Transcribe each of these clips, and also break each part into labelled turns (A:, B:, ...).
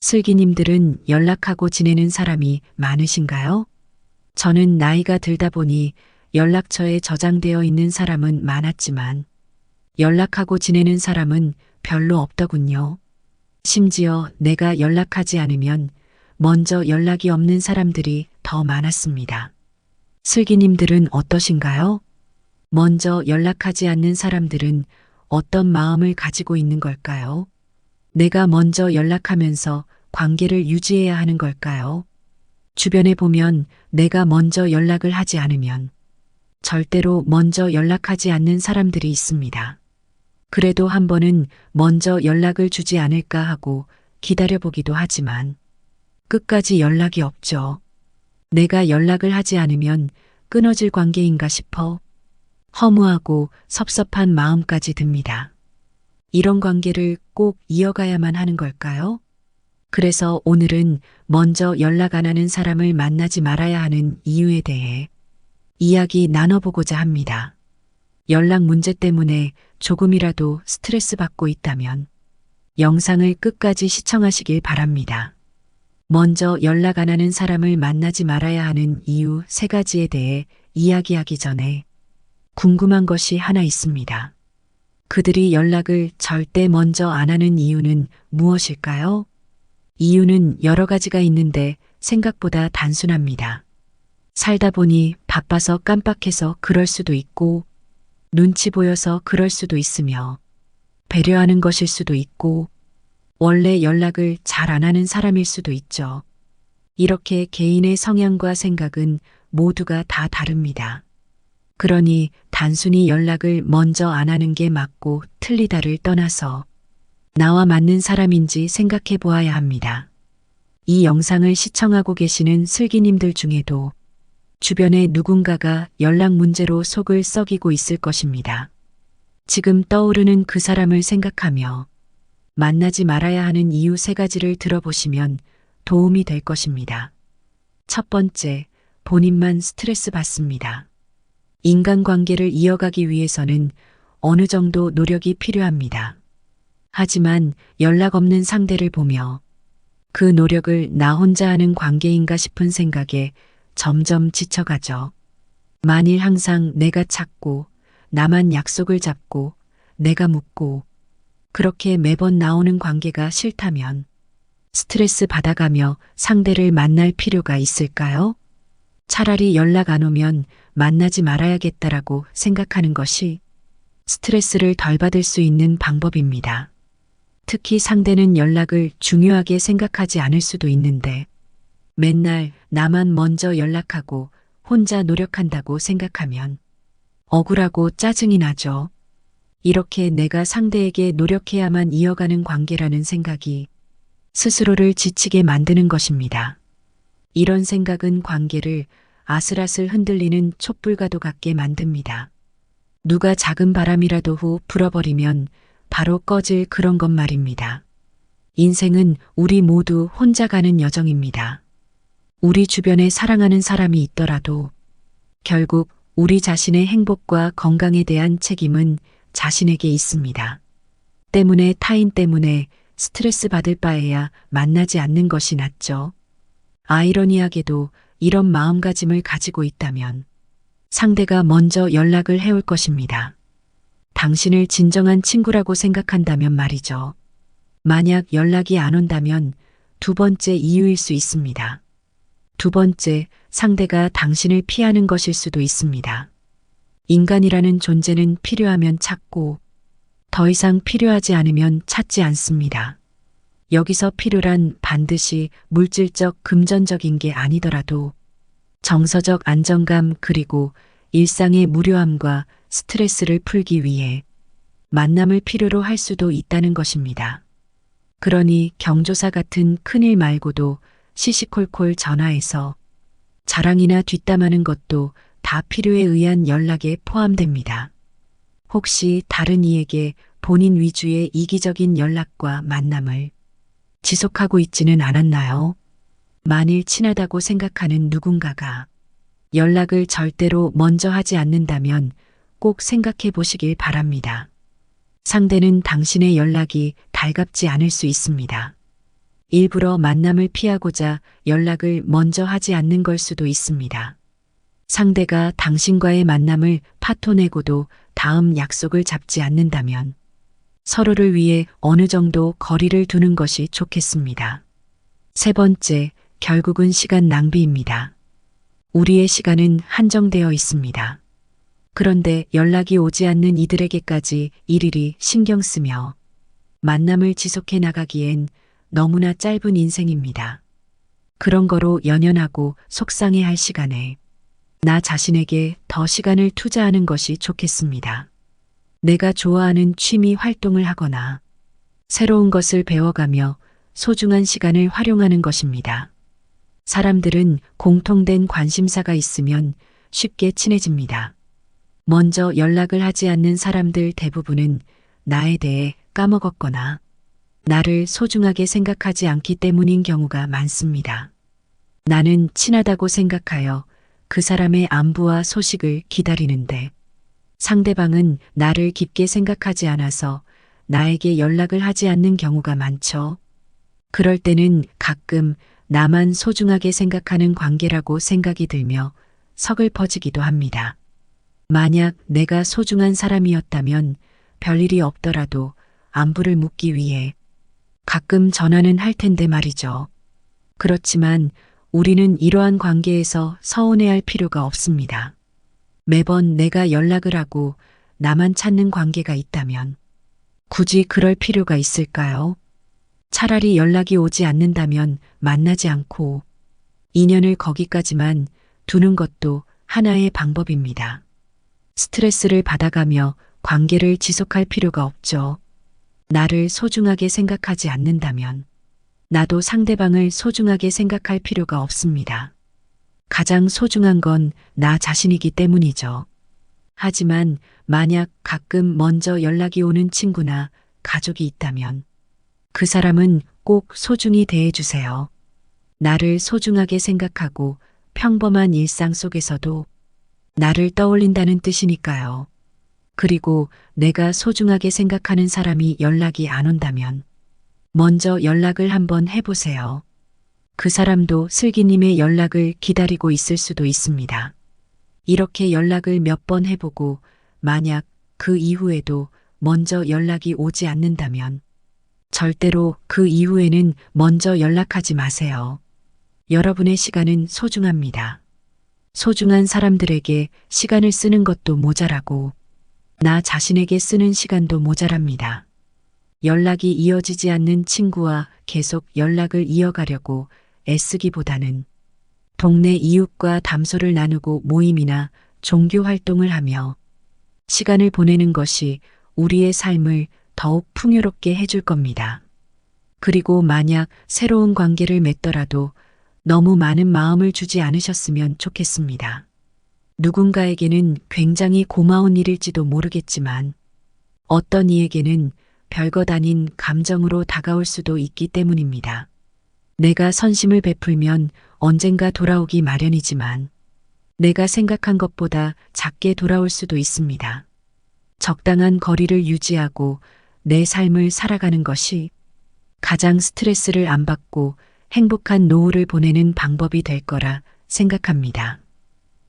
A: 슬기님들은 연락하고 지내는 사람이 많으신가요? 저는 나이가 들다 보니 연락처에 저장되어 있는 사람은 많았지만 연락하고 지내는 사람은 별로 없더군요. 심지어 내가 연락하지 않으면 먼저 연락이 없는 사람들이 더 많았습니다. 슬기님들은 어떠신가요? 먼저 연락하지 않는 사람들은 어떤 마음을 가지고 있는 걸까요? 내가 먼저 연락하면서 관계를 유지해야 하는 걸까요? 주변에 보면 내가 먼저 연락을 하지 않으면 절대로 먼저 연락하지 않는 사람들이 있습니다. 그래도 한 번은 먼저 연락을 주지 않을까 하고 기다려보기도 하지만 끝까지 연락이 없죠. 내가 연락을 하지 않으면 끊어질 관계인가 싶어 허무하고 섭섭한 마음까지 듭니다. 이런 관계를 꼭 이어가야만 하는 걸까요? 그래서 오늘은 먼저 연락 안 하는 사람을 만나지 말아야 하는 이유에 대해 이야기 나눠보고자 합니다. 연락 문제 때문에 조금이라도 스트레스 받고 있다면 영상을 끝까지 시청하시길 바랍니다. 먼저 연락 안 하는 사람을 만나지 말아야 하는 이유 3가지에 대해 이야기하기 전에 궁금한 것이 하나 있습니다. 그들이 연락을 절대 먼저 안 하는 이유는 무엇일까요? 이유는 여러 가지가 있는데 생각보다 단순합니다. 살다 보니 바빠서 깜빡해서 그럴 수도 있고, 눈치 보여서 그럴 수도 있으며, 배려하는 것일 수도 있고, 원래 연락을 잘 안 하는 사람일 수도 있죠. 이렇게 개인의 성향과 생각은 모두가 다 다릅니다. 그러니 단순히 연락을 먼저 안 하는 게 맞고 틀리다를 떠나서 나와 맞는 사람인지 생각해 보아야 합니다. 이 영상을 시청하고 계시는 슬기님들 중에도 주변에 누군가가 연락 문제로 속을 썩이고 있을 것입니다. 지금 떠오르는 그 사람을 생각하며 만나지 말아야 하는 이유 3가지를 들어보시면 도움이 될 것입니다. 첫 번째, 본인만 스트레스 받습니다. 인간관계를 이어가기 위해서는 어느 정도 노력이 필요합니다. 하지만 연락 없는 상대를 보며 그 노력을 나 혼자 하는 관계인가 싶은 생각에 점점 지쳐가죠. 만일 항상 내가 찾고 나만 약속을 잡고 내가 묻고 그렇게 매번 나오는 관계가 싫다면 스트레스 받아가며 상대를 만날 필요가 있을까요? 차라리 연락 안 오면 만나지 말아야겠다라고 생각하는 것이 스트레스를 덜 받을 수 있는 방법입니다. 특히 상대는 연락을 중요하게 생각하지 않을 수도 있는데 맨날 나만 먼저 연락하고 혼자 노력한다고 생각하면 억울하고 짜증이 나죠. 이렇게 내가 상대에게 노력해야만 이어가는 관계라는 생각이 스스로를 지치게 만드는 것입니다. 이런 생각은 관계를 아슬아슬 흔들리는 촛불과도 같게 만듭니다. 누가 작은 바람이라도 후 불어버리면 바로 꺼질 그런 것 말입니다. 인생은 우리 모두 혼자 가는 여정입니다. 우리 주변에 사랑하는 사람이 있더라도 결국 우리 자신의 행복과 건강에 대한 책임은 자신에게 있습니다. 때문에 타인 때문에 스트레스 받을 바에야 만나지 않는 것이 낫죠. 아이러니하게도 이런 마음가짐을 가지고 있다면 상대가 먼저 연락을 해올 것입니다. 당신을 진정한 친구라고 생각한다면 말이죠. 만약 연락이 안 온다면 2번째 이유일 수 있습니다. 2번째, 상대가 당신을 피하는 것일 수도 있습니다. 인간이라는 존재는 필요하면 찾고 더 이상 필요하지 않으면 찾지 않습니다. 여기서 필요란 반드시 물질적 금전적인 게 아니더라도 정서적 안정감 그리고 일상의 무료함과 스트레스를 풀기 위해 만남을 필요로 할 수도 있다는 것입니다. 그러니 경조사 같은 큰일 말고도 시시콜콜 전화해서 자랑이나 뒷담하는 것도 다 필요에 의한 연락에 포함됩니다. 혹시 다른 이에게 본인 위주의 이기적인 연락과 만남을 지속하고 있지는 않았나요? 만일 친하다고 생각하는 누군가가 연락을 절대로 먼저 하지 않는다면 꼭 생각해 보시길 바랍니다. 상대는 당신의 연락이 달갑지 않을 수 있습니다. 일부러 만남을 피하고자 연락을 먼저 하지 않는 걸 수도 있습니다. 상대가 당신과의 만남을 파토내고도 다음 약속을 잡지 않는다면 서로를 위해 어느 정도 거리를 두는 것이 좋겠습니다. 세 번째, 결국은 시간 낭비입니다. 우리의 시간은 한정되어 있습니다. 그런데 연락이 오지 않는 이들에게까지 일일이 신경 쓰며 만남을 지속해 나가기엔 너무나 짧은 인생입니다. 그런 거로 연연하고 속상해 할 시간에 나 자신에게 더 시간을 투자하는 것이 좋겠습니다. 내가 좋아하는 취미 활동을 하거나 새로운 것을 배워가며 소중한 시간을 활용하는 것입니다. 사람들은 공통된 관심사가 있으면 쉽게 친해집니다. 먼저 연락을 하지 않는 사람들 대부분은 나에 대해 까먹었거나 나를 소중하게 생각하지 않기 때문인 경우가 많습니다. 나는 친하다고 생각하여 그 사람의 안부와 소식을 기다리는데 상대방은 나를 깊게 생각하지 않아서 나에게 연락을 하지 않는 경우가 많죠. 그럴 때는 가끔 나만 소중하게 생각하는 관계라고 생각이 들며 서글퍼지기도 합니다. 만약 내가 소중한 사람이었다면 별일이 없더라도 안부를 묻기 위해 가끔 전화는 할 텐데 말이죠. 그렇지만 우리는 이러한 관계에서 서운해할 필요가 없습니다. 매번 내가 연락을 하고 나만 찾는 관계가 있다면 굳이 그럴 필요가 있을까요? 차라리 연락이 오지 않는다면 만나지 않고 인연을 거기까지만 두는 것도 하나의 방법입니다. 스트레스를 받아가며 관계를 지속할 필요가 없죠. 나를 소중하게 생각하지 않는다면 나도 상대방을 소중하게 생각할 필요가 없습니다. 가장 소중한 건 나 자신이기 때문이죠. 하지만 만약 가끔 먼저 연락이 오는 친구나 가족이 있다면 그 사람은 꼭 소중히 대해주세요. 나를 소중하게 생각하고 평범한 일상 속에서도 나를 떠올린다는 뜻이니까요. 그리고 내가 소중하게 생각하는 사람이 연락이 안 온다면 먼저 연락을 한번 해보세요. 그 사람도 슬기님의 연락을 기다리고 있을 수도 있습니다. 이렇게 연락을 몇 번 해보고 만약 그 이후에도 먼저 연락이 오지 않는다면 절대로 그 이후에는 먼저 연락하지 마세요. 여러분의 시간은 소중합니다. 소중한 사람들에게 시간을 쓰는 것도 모자라고 나 자신에게 쓰는 시간도 모자랍니다. 연락이 이어지지 않는 친구와 계속 연락을 이어가려고 애쓰기보다는 동네 이웃과 담소를 나누고 모임이나 종교 활동을 하며 시간을 보내는 것이 우리의 삶을 더욱 풍요롭게 해줄 겁니다. 그리고 만약 새로운 관계를 맺더라도 너무 많은 마음을 주지 않으셨으면 좋겠습니다. 누군가에게는 굉장히 고마운 일일지도 모르겠지만 어떤 이에게는 별것 아닌 감정으로 다가올 수도 있기 때문입니다. 내가 선심을 베풀면 언젠가 돌아오기 마련이지만 내가 생각한 것보다 작게 돌아올 수도 있습니다. 적당한 거리를 유지하고 내 삶을 살아가는 것이 가장 스트레스를 안 받고 행복한 노후를 보내는 방법이 될 거라 생각합니다.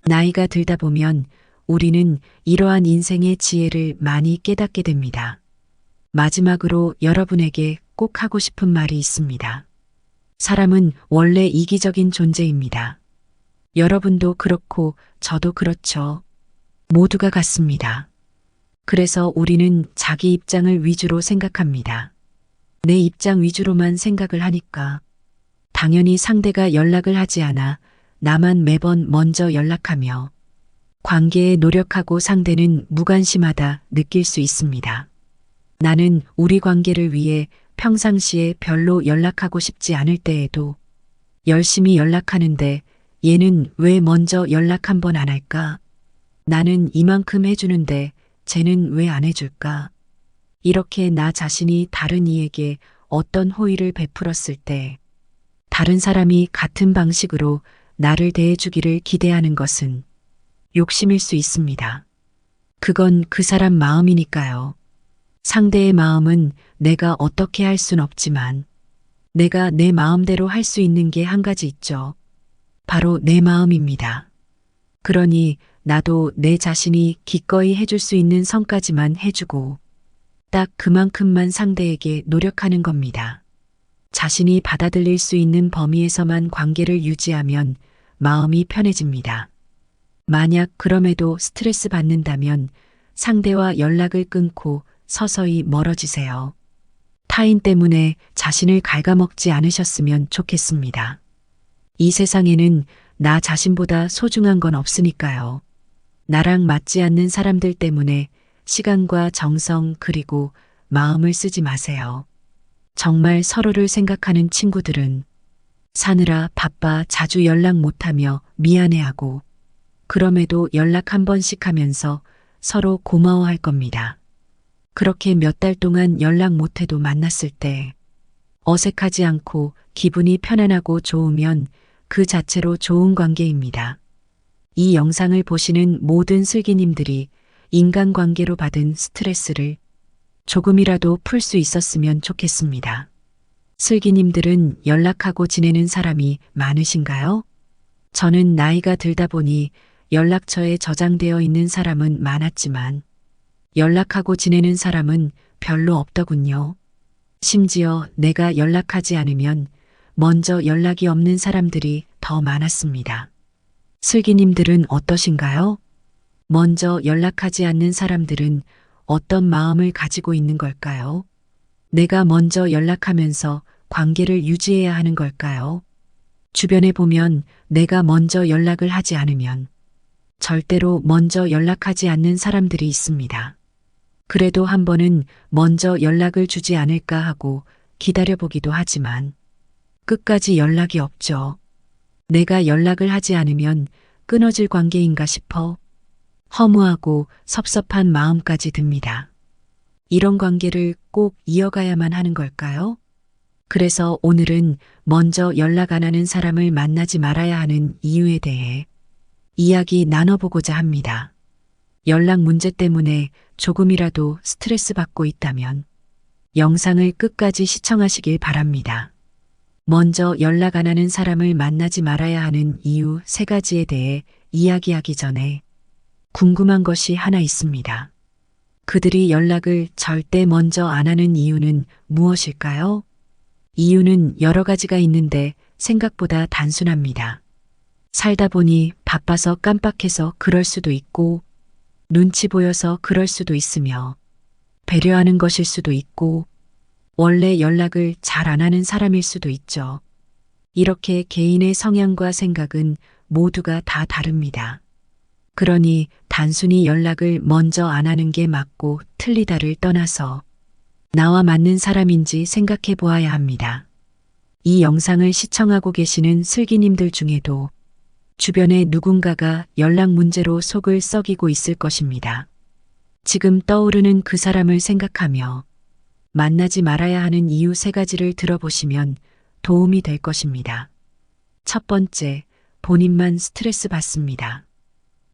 A: 나이가 들다 보면 우리는 이러한 인생의 지혜를 많이 깨닫게 됩니다. 마지막으로 여러분에게 꼭 하고 싶은 말이 있습니다. 사람은 원래 이기적인 존재입니다. 여러분도 그렇고 저도 그렇죠. 모두가 같습니다. 그래서 우리는 자기 입장을 위주로 생각합니다. 내 입장 위주로만 생각을 하니까 당연히 상대가 연락을 하지 않아 나만 매번 먼저 연락하며 관계에 노력하고 상대는 무관심하다 느낄 수 있습니다. 나는 우리 관계를 위해 평상시에 별로 연락하고 싶지 않을 때에도 열심히 연락하는데 얘는 왜 먼저 연락 한 번 안 할까? 나는 이만큼 해주는데 쟤는 왜 안 해줄까? 이렇게 나 자신이 다른 이에게 어떤 호의를 베풀었을 때 다른 사람이 같은 방식으로 나를 대해주기를 기대하는 것은 욕심일 수 있습니다. 그건 그 사람 마음이니까요. 상대의 마음은 내가 어떻게 할 순 없지만 내가 내 마음대로 할 수 있는 게 한 가지 있죠. 바로 내 마음입니다. 그러니 나도 내 자신이 기꺼이 해줄 수 있는 선까지만 해주고 딱 그만큼만 상대에게 노력하는 겁니다. 자신이 받아들일 수 있는 범위에서만 관계를 유지하면 마음이 편해집니다. 만약 그럼에도 스트레스 받는다면 상대와 연락을 끊고 서서히 멀어지세요. 타인 때문에 자신을 갉아먹지 않으셨으면 좋겠습니다. 이 세상에는 나 자신보다 소중한 건 없으니까요. 나랑 맞지 않는 사람들 때문에 시간과 정성 그리고 마음을 쓰지 마세요. 정말 서로를 생각하는 친구들은 사느라 바빠 자주 연락 못하며 미안해하고 그럼에도 연락 한 번씩 하면서 서로 고마워할 겁니다. 그렇게 몇 달 동안 연락 못해도 만났을 때 어색하지 않고 기분이 편안하고 좋으면 그 자체로 좋은 관계입니다. 이 영상을 보시는 모든 슬기님들이 인간관계로 받은 스트레스를 조금이라도 풀 수 있었으면 좋겠습니다. 슬기님들은 연락하고 지내는 사람이 많으신가요? 저는 나이가 들다 보니 연락처에 저장되어 있는 사람은 많았지만 연락하고 지내는 사람은 별로 없더군요. 심지어 내가 연락하지 않으면 먼저 연락이 없는 사람들이 더 많았습니다. 슬기님들은 어떠신가요? 먼저 연락하지 않는 사람들은 어떤 마음을 가지고 있는 걸까요? 내가 먼저 연락하면서 관계를 유지해야 하는 걸까요? 주변에 보면 내가 먼저 연락을 하지 않으면 절대로 먼저 연락하지 않는 사람들이 있습니다. 그래도 한 번은 먼저 연락을 주지 않을까 하고 기다려보기도 하지만 끝까지 연락이 없죠. 내가 연락을 하지 않으면 끊어질 관계인가 싶어 허무하고 섭섭한 마음까지 듭니다. 이런 관계를 꼭 이어가야만 하는 걸까요? 그래서 오늘은 먼저 연락 안 하는 사람을 만나지 말아야 하는 이유에 대해 이야기 나눠보고자 합니다. 연락 문제 때문에 조금이라도 스트레스 받고 있다면 영상을 끝까지 시청하시길 바랍니다. 먼저 연락 안 하는 사람을 만나지 말아야 하는 이유 3가지에 대해 이야기하기 전에 궁금한 것이 하나 있습니다. 그들이 연락을 절대 먼저 안 하는 이유는 무엇일까요? 이유는 여러 가지가 있는데 생각보다 단순합니다. 살다 보니 바빠서 깜빡해서 그럴 수도 있고, 눈치 보여서 그럴 수도 있으며, 배려하는 것일 수도 있고, 원래 연락을 잘 안 하는 사람일 수도 있죠. 이렇게 개인의 성향과 생각은 모두가 다 다릅니다. 그러니 단순히 연락을 먼저 안 하는 게 맞고 틀리다를 떠나서 나와 맞는 사람인지 생각해 보아야 합니다. 이 영상을 시청하고 계시는 슬기님들 중에도 주변에 누군가가 연락 문제로 속을 썩이고 있을 것입니다. 지금 떠오르는 그 사람을 생각하며 만나지 말아야 하는 이유 3가지를 들어보시면 도움이 될 것입니다. 첫 번째, 본인만 스트레스 받습니다.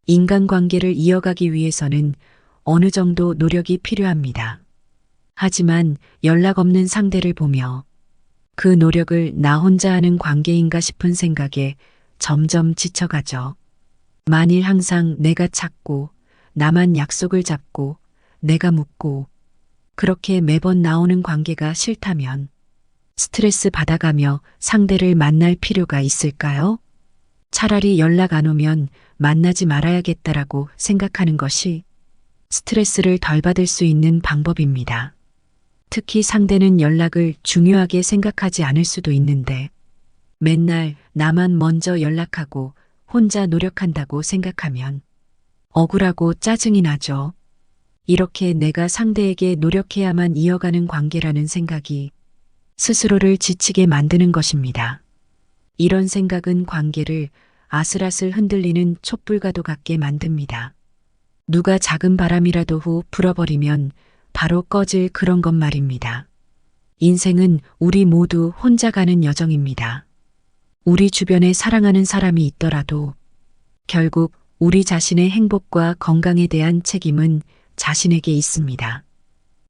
A: 인간관계를 이어가기 위해서는 어느 정도 노력이 필요합니다. 하지만 연락 없는 상대를 보며 그 노력을 나 혼자 하는 관계인가 싶은 생각에 점점 지쳐가죠. 만일 항상 내가 찾고 나만 약속을 잡고 내가 묻고 그렇게 매번 나오는 관계가 싫다면 스트레스 받아가며 상대를 만날 필요가 있을까요? 차라리 연락 안 오면 만나지 말아야겠다라고 생각하는 것이 스트레스를 덜 받을 수 있는 방법입니다. 특히 상대는 연락을 중요하게 생각하지 않을 수도 있는데 맨날 나만 먼저 연락하고 혼자 노력한다고 생각하면 억울하고 짜증이 나죠. 이렇게 내가 상대에게 노력해야만 이어가는 관계라는 생각이 스스로를 지치게 만드는 것입니다. 이런 생각은 관계를 아슬아슬 흔들리는 촛불과도 같게 만듭니다. 누가 작은 바람이라도 후 불어버리면 바로 꺼질 그런 것 말입니다. 인생은 우리 모두 혼자 가는 여정입니다. 우리 주변에 사랑하는 사람이 있더라도 결국 우리 자신의 행복과 건강에 대한 책임은 자신에게 있습니다.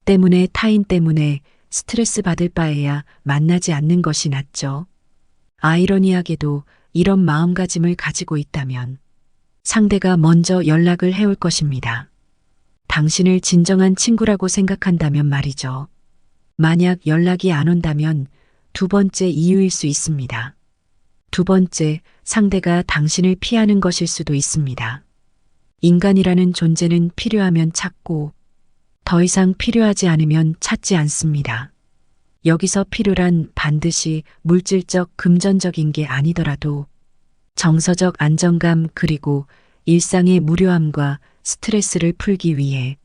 A: 때문에 타인 때문에 스트레스 받을 바에야 만나지 않는 것이 낫죠. 아이러니하게도 이런 마음가짐을 가지고 있다면 상대가 먼저 연락을 해올 것입니다. 당신을 진정한 친구라고 생각한다면 말이죠. 만약 연락이 안 온다면 두 번째 이유일 수 있습니다. 두 번째, 상대가 당신을 피하는 것일 수도 있습니다. 인간이라는 존재는 필요하면 찾고 더 이상 필요하지 않으면 찾지 않습니다. 여기서 필요란 반드시 물질적, 금전적인 게 아니더라도 정서적 안정감 그리고 일상의 무료함과 스트레스를 풀기 위해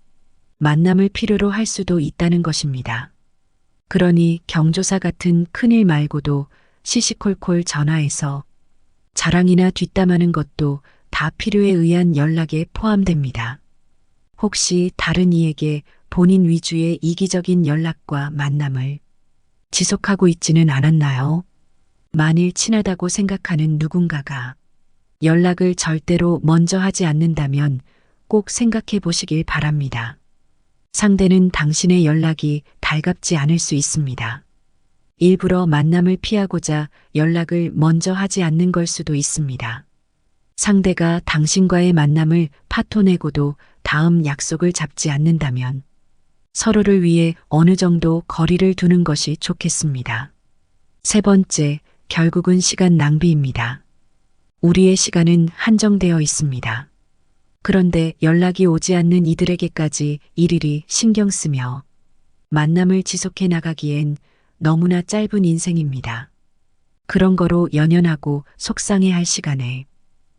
A: 만남을 필요로 할 수도 있다는 것입니다. 그러니 경조사 같은 큰일 말고도 시시콜콜 전화해서 자랑이나 뒷담하는 것도 다 필요에 의한 연락에 포함됩니다. 혹시 다른 이에게 본인 위주의 이기적인 연락과 만남을 지속하고 있지는 않았나요? 만일 친하다고 생각하는 누군가가 연락을 절대로 먼저 하지 않는다면 꼭 생각해 보시길 바랍니다. 상대는 당신의 연락이 달갑지 않을 수 있습니다. 일부러 만남을 피하고자 연락을 먼저 하지 않는 걸 수도 있습니다. 상대가 당신과의 만남을 파토내고도 다음 약속을 잡지 않는다면 서로를 위해 어느 정도 거리를 두는 것이 좋겠습니다. 세 번째, 결국은 시간 낭비입니다. 우리의 시간은 한정되어 있습니다. 그런데 연락이 오지 않는 이들에게까지 일일이 신경 쓰며 만남을 지속해 나가기엔 너무나 짧은 인생입니다. 그런 거로 연연하고 속상해할 시간에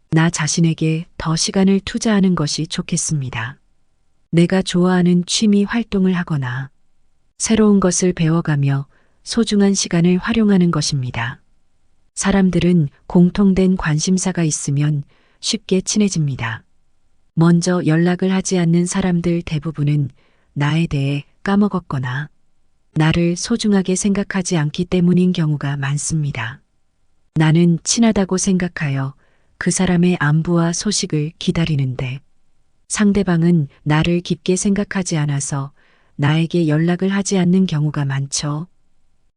A: 나 자신에게 더 시간을 투자하는 것이 좋겠습니다. 내가 좋아하는 취미 활동을 하거나 새로운 것을 배워가며 소중한 시간을 활용하는 것입니다. 사람들은 공통된 관심사가 있으면 쉽게 친해집니다. 먼저 연락을 하지 않는 사람들 대부분은 나에 대해 까먹었거나 나를 소중하게 생각하지 않기 때문인 경우가 많습니다. 나는 친하다고 생각하여 그 사람의 안부와 소식을 기다리는데 상대방은 나를 깊게 생각하지 않아서 나에게 연락을 하지 않는 경우가 많죠.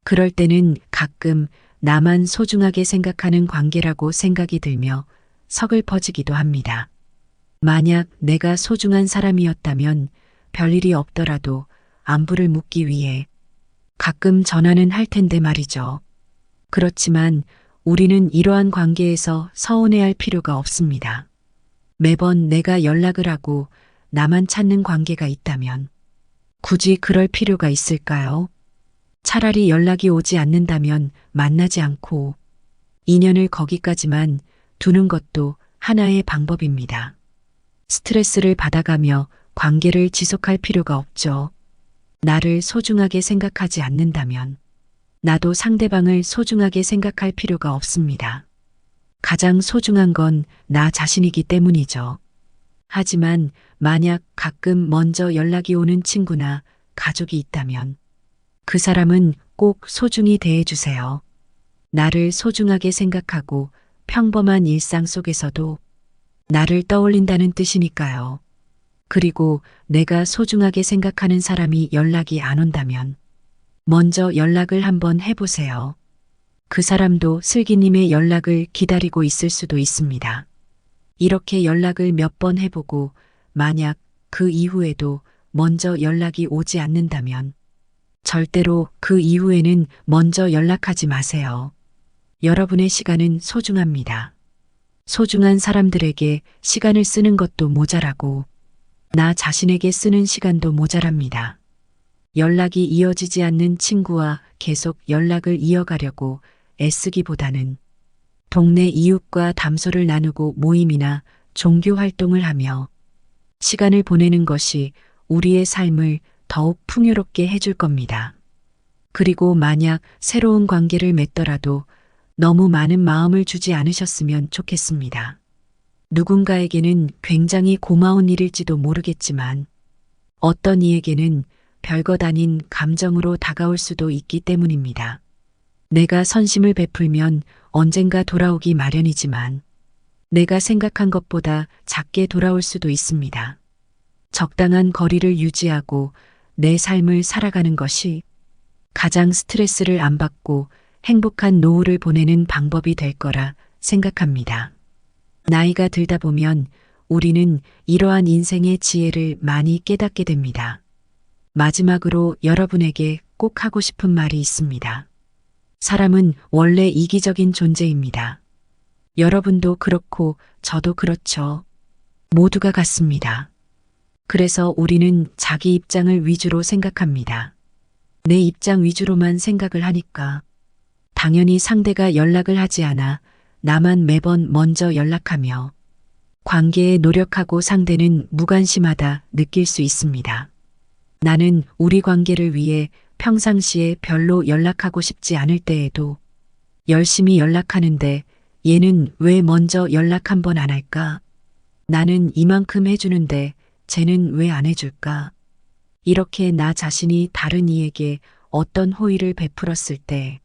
A: 그럴 때는 가끔 나만 소중하게 생각하는 관계라고 생각이 들며 서글퍼지기도 합니다. 만약 내가 소중한 사람이었다면 별일이 없더라도 안부를 묻기 위해 가끔 전화는 할 텐데 말이죠. 그렇지만 우리는 이러한 관계에서 서운해할 필요가 없습니다. 매번 내가 연락을 하고 나만 찾는 관계가 있다면 굳이 그럴 필요가 있을까요? 차라리 연락이 오지 않는다면 만나지 않고 인연을 거기까지만 두는 것도 하나의 방법입니다. 스트레스를 받아가며 관계를 지속할 필요가 없죠. 나를 소중하게 생각하지 않는다면 나도 상대방을 소중하게 생각할 필요가 없습니다. 가장 소중한 건 나 자신이기 때문이죠. 하지만 만약 가끔 먼저 연락이 오는 친구나 가족이 있다면 그 사람은 꼭 소중히 대해주세요. 나를 소중하게 생각하고 평범한 일상 속에서도 나를 떠올린다는 뜻이니까요. 그리고 내가 소중하게 생각하는 사람이 연락이 안 온다면 먼저 연락을 한번 해보세요. 그 사람도 슬기님의 연락을 기다리고 있을 수도 있습니다. 이렇게 연락을 몇 번 해보고 만약 그 이후에도 먼저 연락이 오지 않는다면 절대로 그 이후에는 먼저 연락하지 마세요. 여러분의 시간은 소중합니다. 소중한 사람들에게 시간을 쓰는 것도 모자라고 나 자신에게 쓰는 시간도 모자랍니다. 연락이 이어지지 않는 친구와 계속 연락을 이어가려고 애쓰기보다는 동네 이웃과 담소를 나누고 모임이나 종교 활동을 하며 시간을 보내는 것이 우리의 삶을 더욱 풍요롭게 해줄 겁니다. 그리고 만약 새로운 관계를 맺더라도 너무 많은 마음을 주지 않으셨으면 좋겠습니다. 누군가에게는 굉장히 고마운 일일지도 모르겠지만 어떤 이에게는 별것 아닌 감정으로 다가올 수도 있기 때문입니다. 내가 선심을 베풀면 언젠가 돌아오기 마련이지만 내가 생각한 것보다 작게 돌아올 수도 있습니다. 적당한 거리를 유지하고 내 삶을 살아가는 것이 가장 스트레스를 안 받고 행복한 노후를 보내는 방법이 될 거라 생각합니다. 나이가 들다 보면 우리는 이러한 인생의 지혜를 많이 깨닫게 됩니다. 마지막으로 여러분에게 꼭 하고 싶은 말이 있습니다. 사람은 원래 이기적인 존재입니다. 여러분도 그렇고 저도 그렇죠. 모두가 같습니다. 그래서 우리는 자기 입장을 위주로 생각합니다. 내 입장 위주로만 생각을 하니까 당연히 상대가 연락을 하지 않아 나만 매번 먼저 연락하며 관계에 노력하고 상대는 무관심하다 느낄 수 있습니다. 나는 우리 관계를 위해 평상시에 별로 연락하고 싶지 않을 때에도 열심히 연락하는데 얘는 왜 먼저 연락 한 번 안 할까? 나는 이만큼 해주는데 쟤는 왜 안 해줄까? 이렇게 나 자신이 다른 이에게 어떤 호의를 베풀었을 때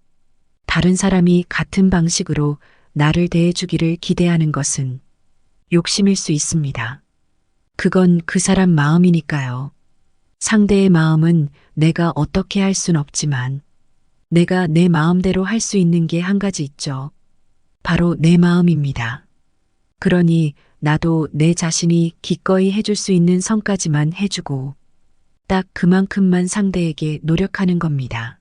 A: 다른 사람이 같은 방식으로 나를 대해주기를 기대하는 것은 욕심일 수 있습니다. 그건 그 사람 마음이니까요. 상대의 마음은 내가 어떻게 할 순 없지만 내가 내 마음대로 할 수 있는 게 한 가지 있죠. 바로 내 마음입니다. 그러니 나도 내 자신이 기꺼이 해줄 수 있는 선까지만 해주고 딱 그만큼만 상대에게 노력하는 겁니다.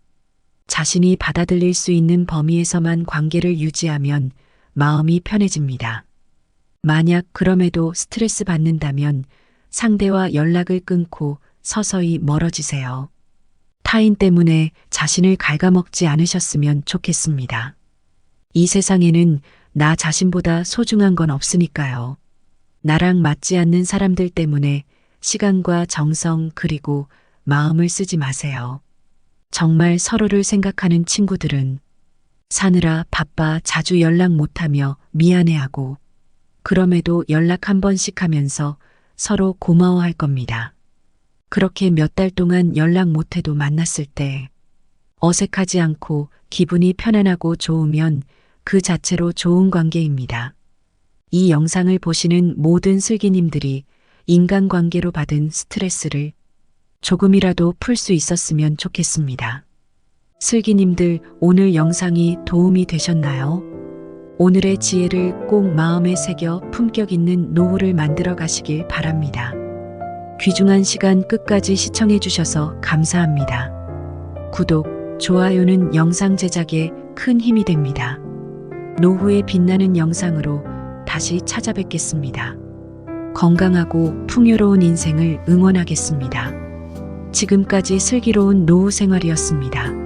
A: 자신이 받아들일 수 있는 범위에서만 관계를 유지하면 마음이 편해집니다. 만약 그럼에도 스트레스 받는다면 상대와 연락을 끊고 서서히 멀어지세요. 타인 때문에 자신을 갉아먹지 않으셨으면 좋겠습니다. 이 세상에는 나 자신보다 소중한 건 없으니까요. 나랑 맞지 않는 사람들 때문에 시간과 정성 그리고 마음을 쓰지 마세요. 정말 서로를 생각하는 친구들은 사느라 바빠 자주 연락 못하며 미안해하고 그럼에도 연락 한 번씩 하면서 서로 고마워할 겁니다. 그렇게 몇 달 동안 연락 못해도 만났을 때 어색하지 않고 기분이 편안하고 좋으면 그 자체로 좋은 관계입니다. 이 영상을 보시는 모든 슬기님들이 인간관계로 받은 스트레스를 조금이라도 풀 수 있었으면 좋겠습니다. 슬기님들 오늘 영상이 도움이 되셨나요? 오늘의 지혜를 꼭 마음에 새겨 품격 있는 노후를 만들어 가시길 바랍니다. 귀중한 시간 끝까지 시청해 주셔서 감사합니다. 구독, 좋아요는 영상 제작에 큰 힘이 됩니다. 노후에 빛나는 영상으로 다시 찾아뵙겠습니다. 건강하고 풍요로운 인생을 응원하겠습니다. 지금까지 슬기로운 노후 생활이었습니다.